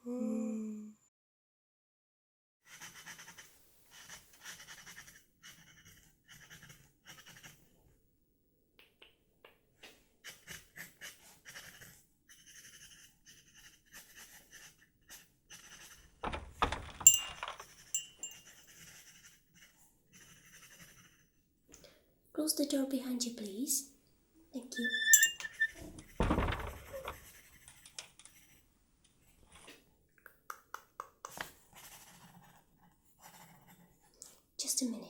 Close the door behind you, please. Thank you. Just a minute.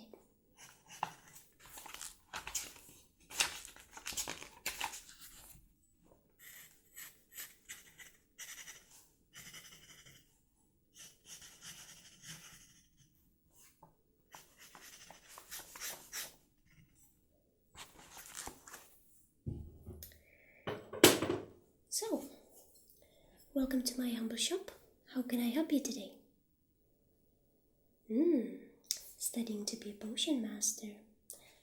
So, welcome to my humble shop. How can I help you today? Studying to be a potion master.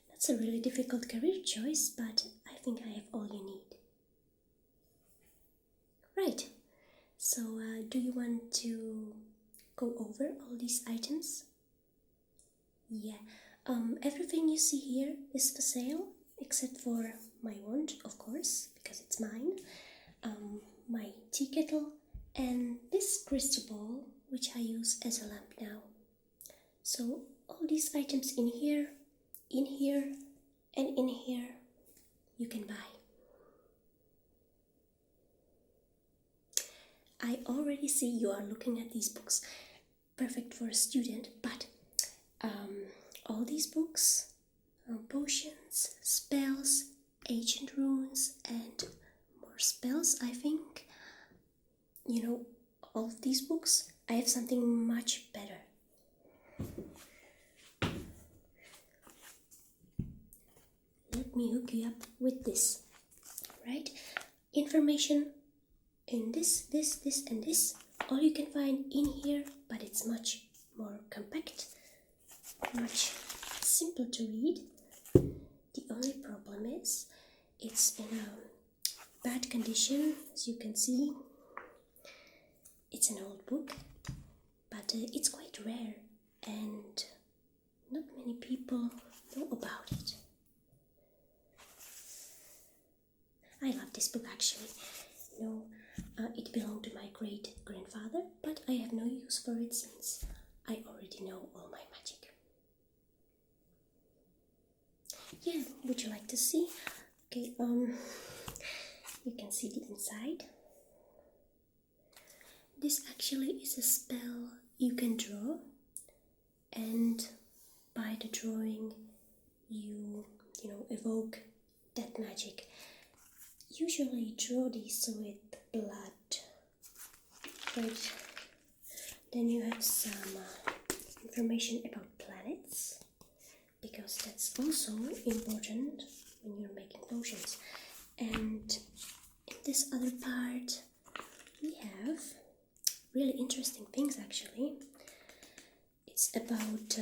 That's a really difficult career choice, but I think I have all you need. Right. So, do you want to go over all these items? Yeah. Everything you see here is for sale, except for my wand, of course, because it's mine. My tea kettle, and this crystal ball, which I use as a lamp now. So all these items in here, and in here, you can buy. I already see you are looking at these books. Perfect for a student, but all these books, potions, spells, ancient runes, and spells, I think. You know, all of these books, I have something much better. Let me hook you up with this, right? Information in this, and this. All you can find in here, but it's much more compact, much simpler to read. The only problem is, it's in a bad condition, as you can see. It's an old book, but it's quite rare and not many people know about it. I love this book actually. No, it belonged to my great-grandfather, but I have no use for it since I already know all my magic. Yeah, would you like to see? Okay, you can see the inside. This actually is a spell you can draw, and by the drawing you evoke that magic. Usually draw these with blood. Right. Then you have some information about planets, because that's also important when you're making potions. And in this other part we have really interesting things actually. It's about,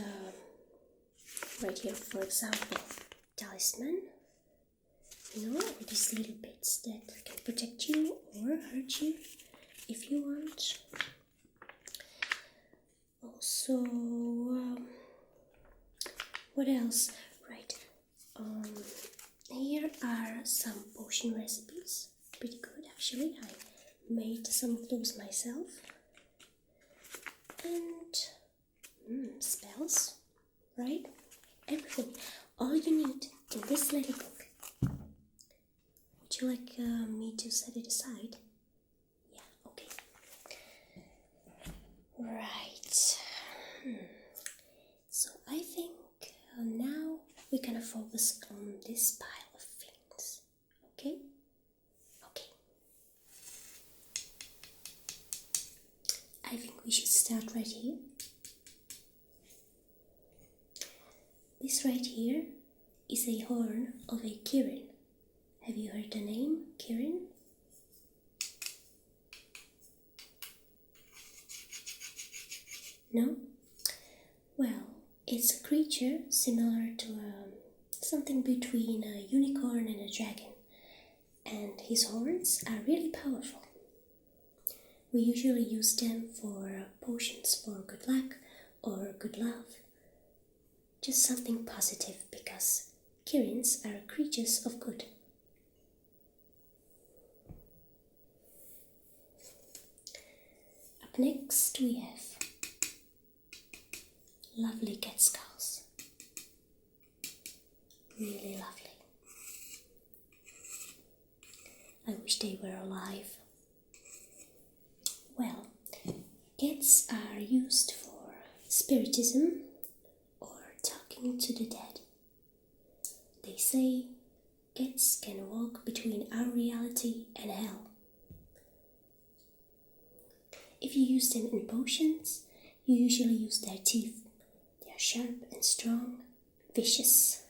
right here for example, talisman. You know, all these little bits that can protect you or hurt you if you want. Also, what else? Right, here are some potion recipes. Pretty good actually. I made some of those myself. And spells, right? Everything. All you need in this little book. Would you like me to set it aside? Yeah, okay. Right. So I think now we're gonna focus on this pile of things. Okay? Okay. I think we should start right here. This right here is a horn of a Kieran. Have you heard the name, Kieran? No? Well, it's a creature similar to something between a unicorn and a dragon. And his horns are really powerful. We usually use them for potions for good luck or good love. Just something positive, because Kierians are creatures of good. Up next we have lovely cat skulls. Really lovely. I wish they were alive. Well, cats are used for spiritism or talking to the dead. They say cats can walk between our reality and hell. If you use them in potions, you usually use their teeth. They are sharp and strong, vicious.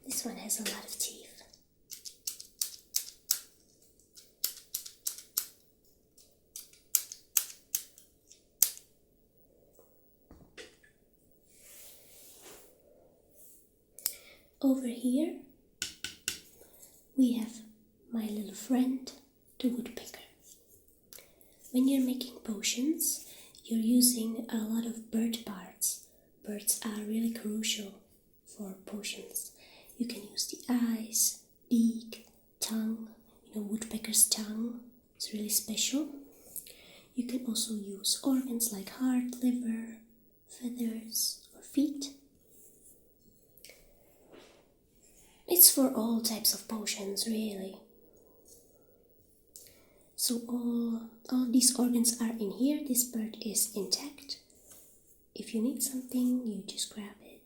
This one has a lot of teeth. Over here we have my little friend, the woodpecker. When you're making potions, you're using a lot of bird parts. Birds are really crucial for potions. You can use the eyes, beak, tongue. Woodpecker's tongue is really special. You can also use organs like heart, liver, feathers, or feet. It's for all types of potions, really. So all these organs are in here. This bird is intact. If you need something, you just grab it.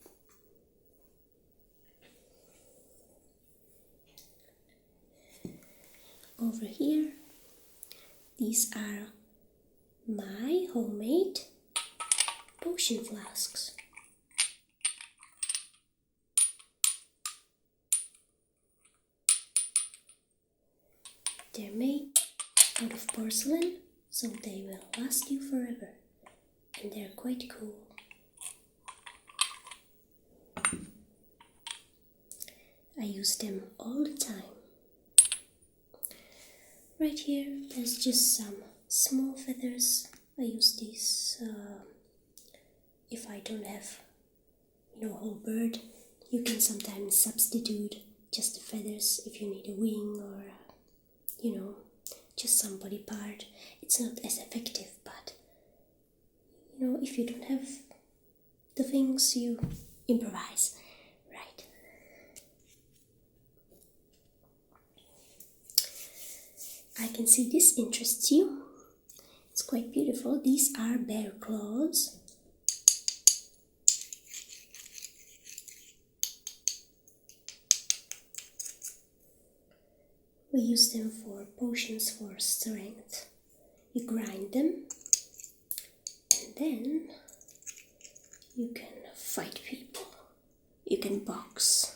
Over here, these are my homemade potion flasks. They're made out of porcelain, so they will last you forever, and they're quite cool. I use them all the time. Right here, there's just some small feathers. I use these if I don't have, a whole bird. You can sometimes substitute just the feathers if you need a wing or just some body part. It's not as effective, but if you don't have the things, you improvise, right? I can see this interests you. It's quite beautiful. These are bear claws. We use them for potions for strength. You grind them, and then you can fight people. You can box.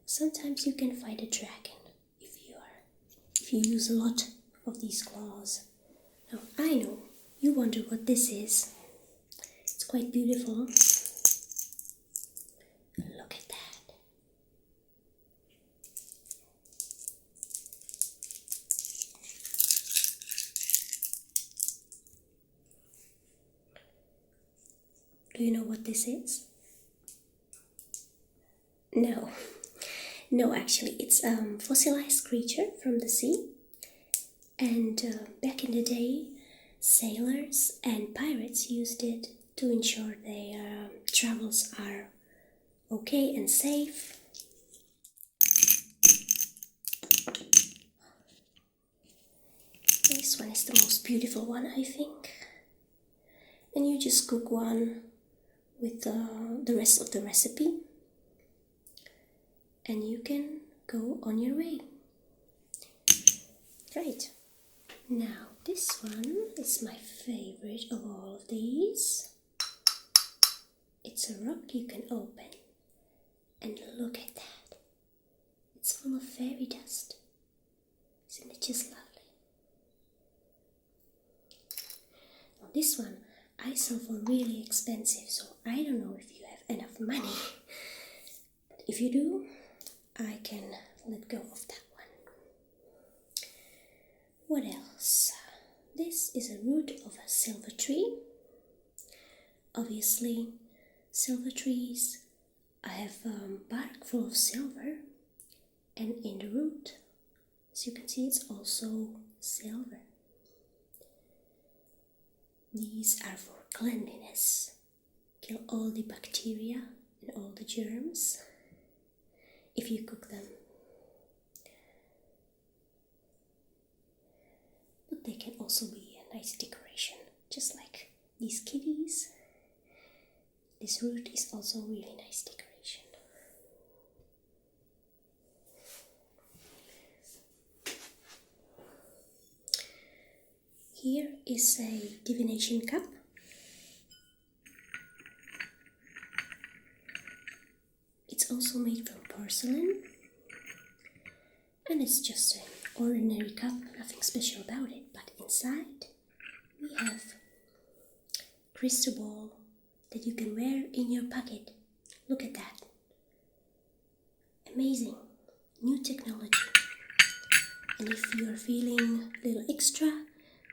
Sometimes you can fight a dragon if you use a lot of these claws. Now I know you wonder what this is. It's quite beautiful. Look at that. Do you know what this is? No, actually, it's a fossilized creature from the sea. And back in the day, sailors and pirates used it to ensure their travels are okay and safe. This one is the most beautiful one, I think. And you just cook one with the rest of the recipe, and you can go on your way. Right, now this one is my favorite of all of these. It's a rock you can open, and look at that. It's full of fairy dust. Isn't it just lovely? Now this one I sell for really expensive, so I don't know if you have enough money. But if you do, I can let go of that one. What else? this is a root of a silver tree. Obviously, silver trees have bark full of silver, and in the root, as you can see, it's also silver. These are for cleanliness. Kill all the bacteria and all the germs if you cook them. But they can also be a nice decoration, just like these kitties. This root is also a really nice decoration. Here is a divination cup. It's also made from porcelain, and it's just an ordinary cup, nothing special about it, but inside we have crystal ball that you can wear in your pocket. Look at that. Amazing. New technology. And if you're feeling a little extra,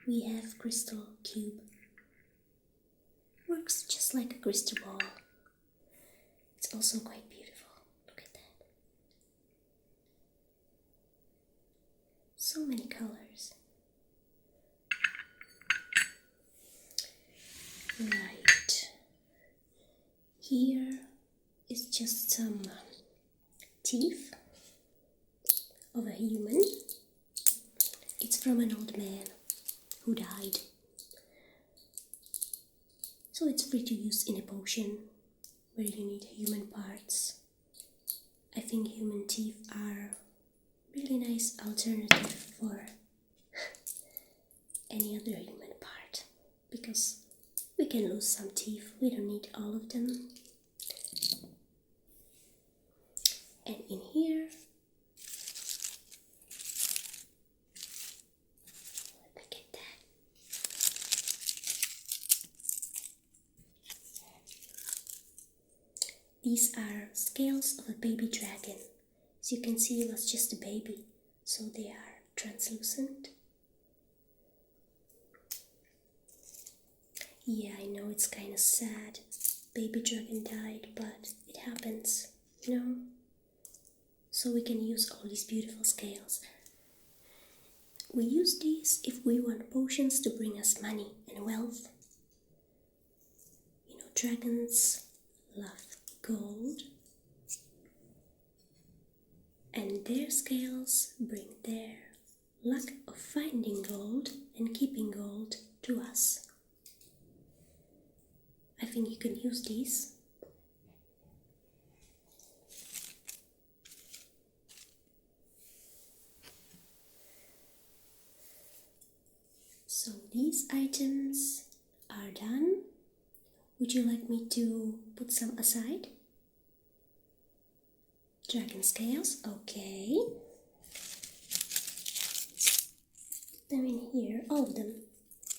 we have crystal cube. Works just like a crystal ball. It's also quite beautiful. Look at that. So many colors. Right. Here is just some teeth of a human. It's from an old man who died. So it's free to use in a potion where you need human parts. I think human teeth are really nice alternative for any other human part, because we can lose some teeth, we don't need all of them. And in here, look at that. These are scales of a baby dragon. As you can see, it was just a baby, so they are translucent. Yeah, I know it's kind of sad. Baby dragon died, but it happens, you know? So we can use all these beautiful scales. We use these if we want potions to bring us money and wealth. You know, dragons love gold. And their scales bring their luck of finding gold and keeping gold to us. I think you can use these. So these items are done. Would you like me to put some aside? Dragon scales, okay. Put them in here, all of them.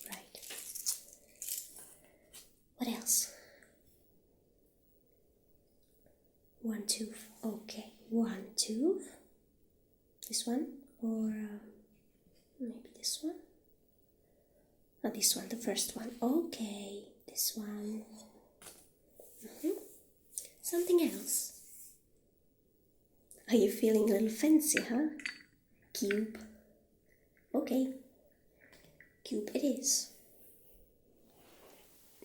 Right. What else? One tooth, okay. One tooth. This one, or maybe this one. Oh, this one, the first one. Okay, this one. Something else. Are you feeling a little fancy, huh? Cube. Okay, cube it is.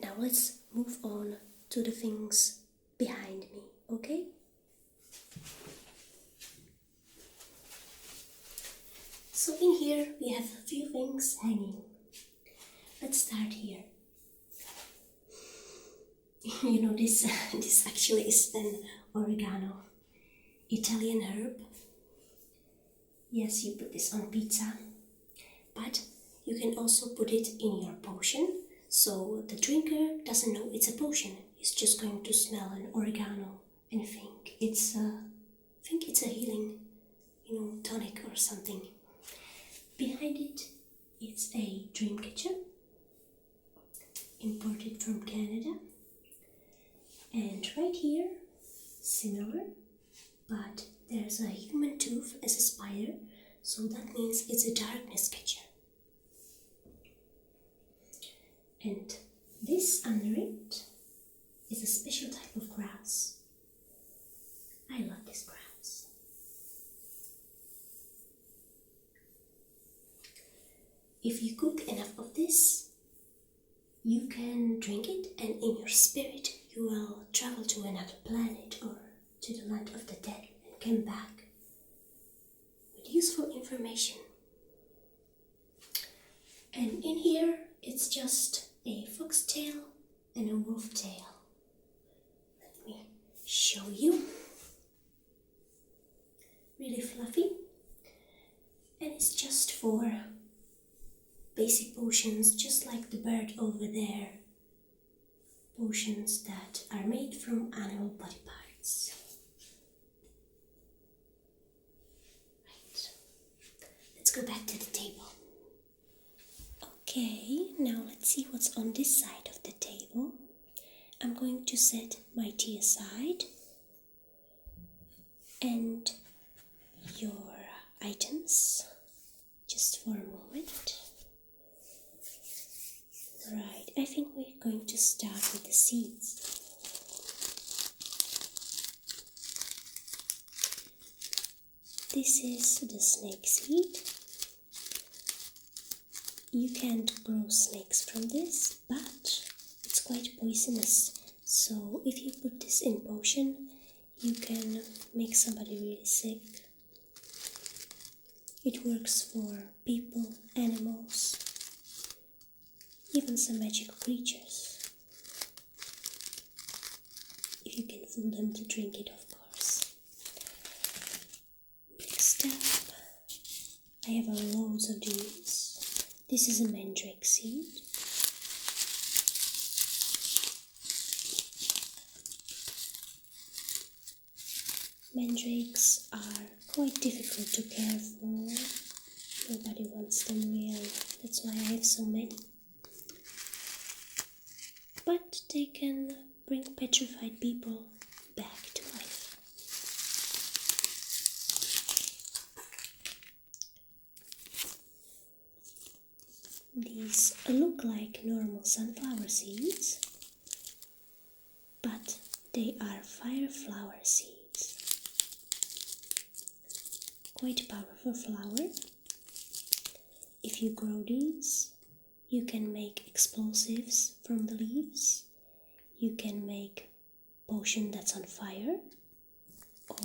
Now let's move on to the things behind me, okay? So in here we have a few things hanging. Let's start here. You know, this actually is an oregano, Italian herb. Yes, you put this on pizza, but you can also put it in your potion, so the drinker doesn't know it's a potion. He's just going to smell an oregano and think it's a healing, you know, tonic or something. Behind it, it's a dream catcher, imported from Canada. And right here, similar, but there's a human tooth as a spider, so that means it's a darkness catcher. And this under it is a special type of grass. I love this grass. If you cook enough of this, you can drink it, and in your spirit you will travel to another planet or to the land of the dead and come back with useful information. And in here it's just a foxtail and a wolf tail. Let me show you. Really fluffy, and it's just for basic potions, just like the bird over there. Potions that are made from animal body parts. Right. Let's go back to the table. Okay, now let's see what's on this side of the table. I'm going to set my tea aside and your items just for a moment. Right, I think we're going to start with the seeds. This is the snake seed. You can't grow snakes from this, but it's quite poisonous. So if you put this in potion, you can make somebody really sick. It works for people, animals, even some magical creatures. If you can fool them to drink it, of course. Next up, I have loads of these. This is a mandrake seed. Mandrakes are quite difficult to care for. Nobody wants them really. That's why I have so many. But they can bring petrified people back to life. These look like normal sunflower seeds, but they are fire flower seeds. Quite powerful flower. If you grow these, you can make explosives from the leaves. You can make potion that's on fire,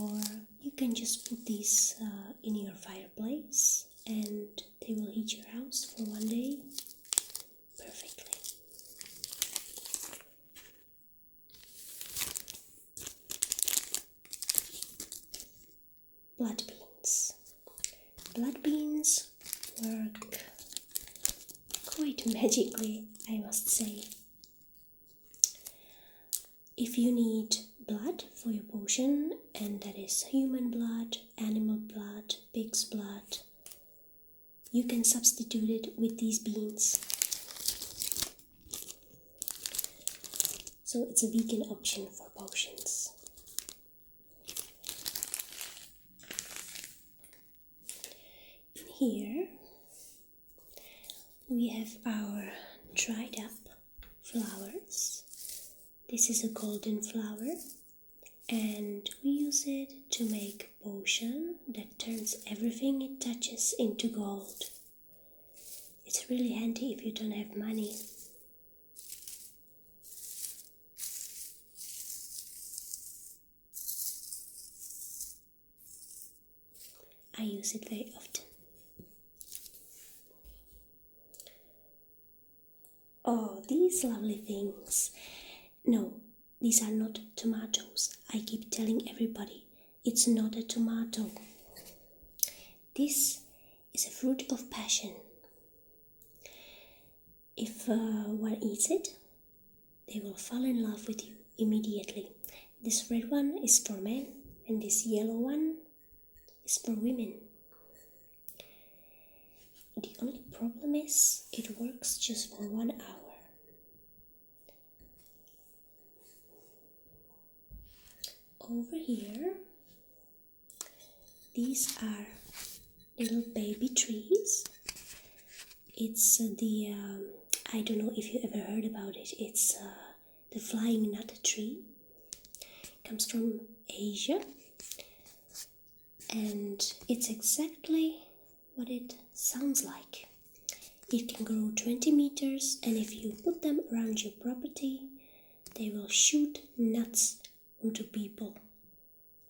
or you can just put these in your fireplace and they will heat your house for one day perfectly. Blood beans. Blood beans work quite magically, I must say. If you need blood for your potion, and that is human blood, animal blood, pig's blood, you can substitute it with these beans. So it's a vegan option for potions. In here we have our dried up flowers. This is a golden flower, and we use it to make potion that turns everything it touches into gold. It's really handy if you don't have money. I use it very often. Oh, these lovely things. No, these are not tomatoes. I keep telling everybody, it's not a tomato. This is a fruit of passion. If one eats it, they will fall in love with you immediately. This red one is for men, and this yellow one is for women. The only problem is it works just for 1 hour. Over here, these are little baby trees. It's the I don't know if you ever heard about it. It's the flying nut tree. It comes from Asia. And it's exactly what it sounds like. It can grow 20 meters, and if you put them around your property, they will shoot nuts onto people.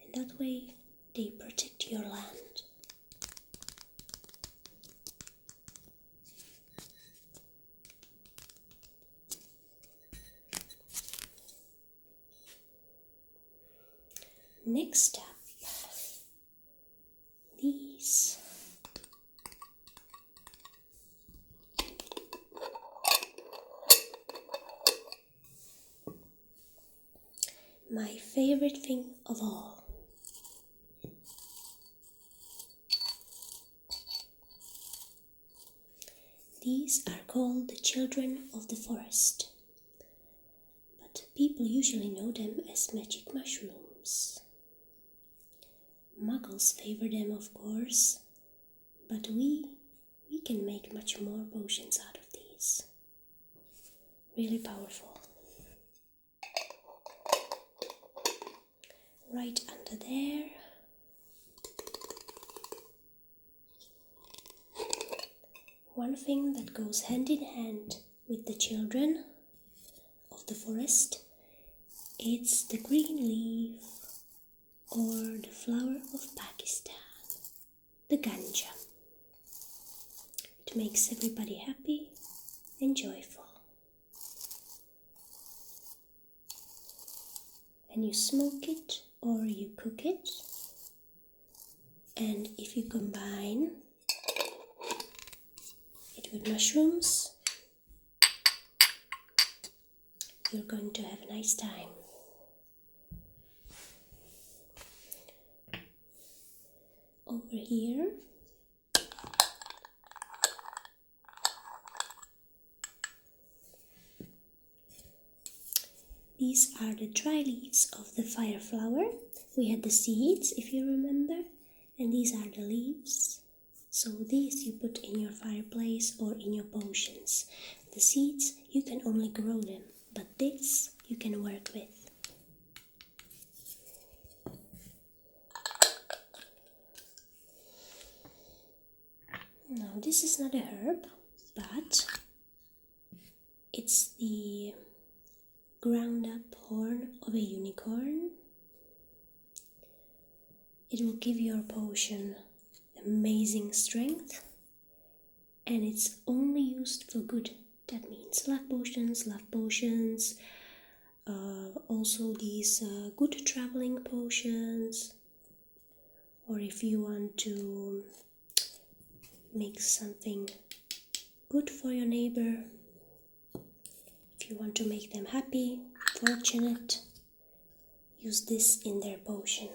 And that way, they protect your land. Next up, these. My favorite thing of all. These are called the children of the forest, but people usually know them as magic mushrooms. Muggles favor them, of course, but we can make much more potions out of these. Really powerful. Right under there. One thing that goes hand in hand with the children of the forest, it's the green leaf or the flower of Pakistan, the ganja. It makes everybody happy and joyful. And you smoke it or you cook it, and if you combine it with mushrooms, you're going to have a nice time. Over here, these are the dry leaves of the fire flower. We had the seeds, if you remember, and these are the leaves. So these you put in your fireplace or in your potions. The seeds, you can only grow them, but this you can work with. Now this is not a herb, but it's the ground up horn of a unicorn. It will give your potion amazing strength, and it's only used for good. That means love potions, also these good traveling potions, or if you want to make something good for your neighbor, if you want to make them happy, fortunate, use this in their potion.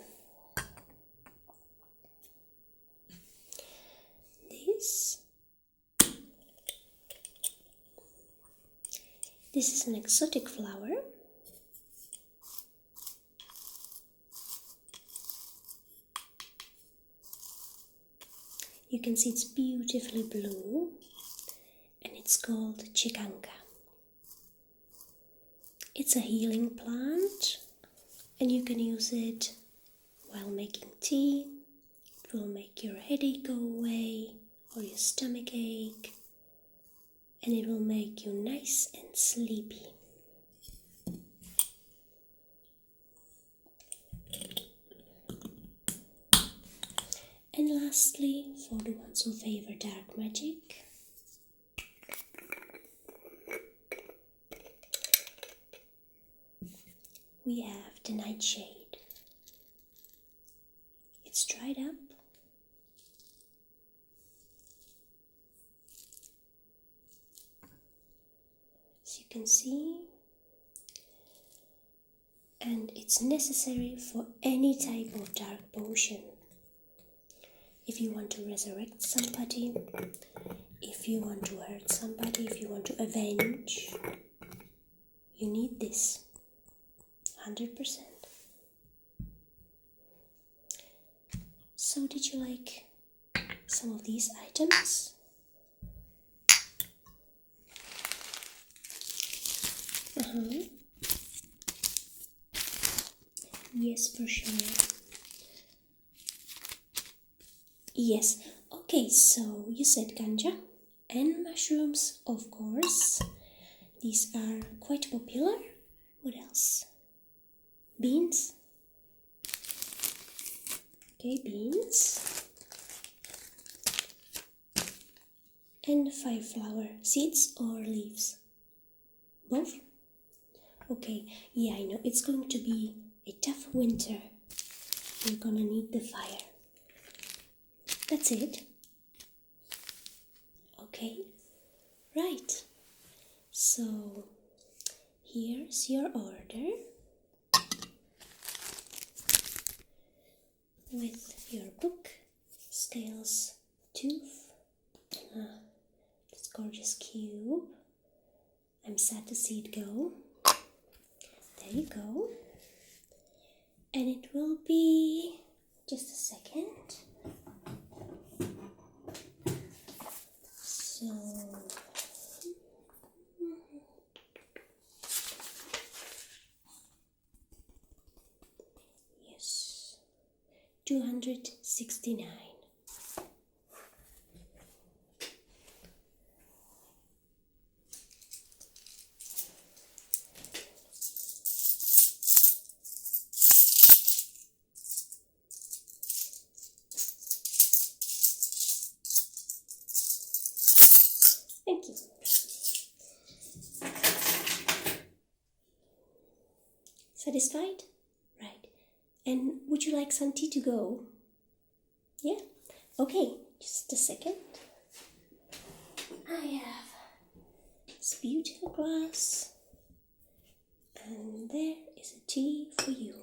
This is an exotic flower. You can see it's beautifully blue, and it's called chikanka. It's a healing plant, and you can use it while making tea. It will make your headache go away, or your stomach ache, and it will make you nice and sleepy. And lastly, for the ones who favor dark magic, we have the nightshade. It's dried up. As you can see, and it's necessary for any type of dark potion. If you want to resurrect somebody, if you want to hurt somebody, if you want to avenge, you need this, 100%. So did you like some of these items? Uh-huh. Yes, for sure. Yes. Okay, so you said ganja and mushrooms, of course. These are quite popular. What else? Beans. Okay, beans. And 5 flower seeds or leaves? Both? Okay, yeah, I know. It's going to be a tough winter. You're gonna need the fire. That's it. Okay, right. So, here's your order with your book, scales, tooth, this gorgeous cube. I'm sad to see it go. There you go. And it will be just a second. So yes, 269. Thank you. Satisfied? Right. And would you like some tea to go? Yeah? Okay, just a second. I have this beautiful glass, and there is a tea for you.